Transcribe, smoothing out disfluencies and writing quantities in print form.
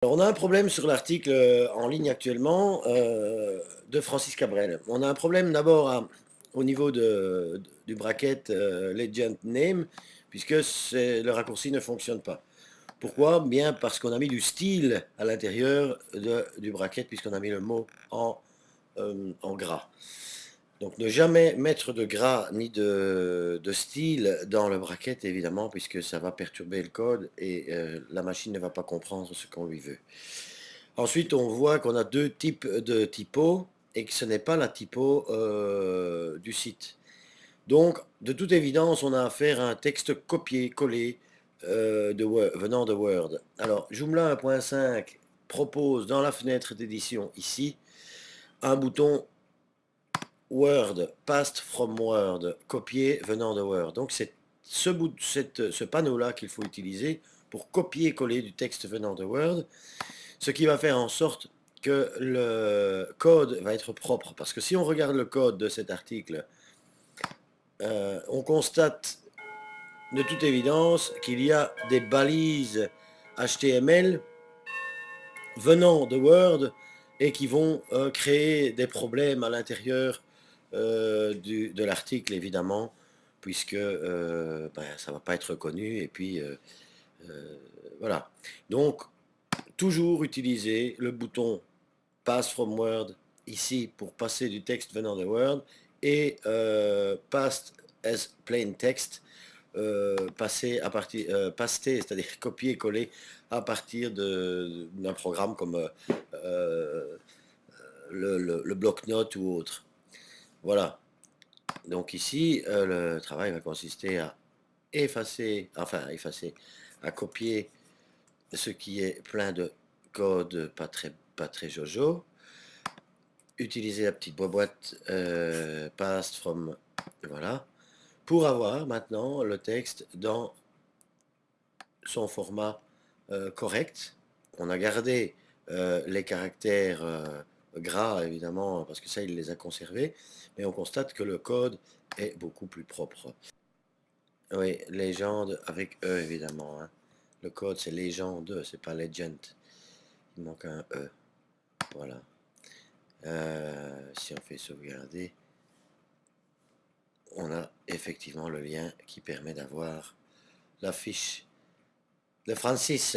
Alors, on a un problème sur l'article en ligne actuellement de Francis Cabrel. On a un problème d'abord au niveau du bracket Legend Name, puisque le raccourci ne fonctionne pas. Pourquoi? Bien parce qu'on a mis du style à l'intérieur du bracket, puisqu'on a mis le mot en gras. Donc ne jamais mettre de gras ni de style dans le bracket, évidemment, puisque ça va perturber le code et la machine ne va pas comprendre ce qu'on lui veut. Ensuite, on voit qu'on a deux types de typos et que ce n'est pas la typo du site. Donc, de toute évidence, on a affaire à un texte copié-collé venant de Word. Alors, Joomla 1.5 propose dans la fenêtre d'édition ici un bouton Word, Passed from Word, copié venant de Word. Donc, c'est ce panneau-là qu'il faut utiliser pour copier-coller du texte venant de Word, ce qui va faire en sorte que le code va être propre. Parce que si on regarde le code de cet article, on constate de toute évidence qu'il y a des balises HTML venant de Word et qui vont créer des problèmes à l'intérieur de l'article, évidemment, puisque ça ne va pas être reconnu. Et puis, voilà. Donc, toujours utiliser le bouton Pass from Word ici pour passer du texte venant de Word et Paste as plain text passer à partir paster, c'est-à-dire copier-coller à partir d'un programme comme le bloc-notes ou autre. Voilà. Donc ici, le travail va consister à effacer, à copier ce qui est plein de code pas très jojo, utiliser la petite boîte paste from, voilà, pour avoir maintenant le texte dans son format correct. On a gardé les caractères gras, évidemment, parce que ça, il les a conservés, mais on constate que le code est beaucoup plus propre. Oui, légende avec E, évidemment. Hein. Le code, c'est légende, c'est pas legend. Il manque un E. Voilà. Si on fait sauvegarder, on a effectivement le lien qui permet d'avoir la fiche de Francis.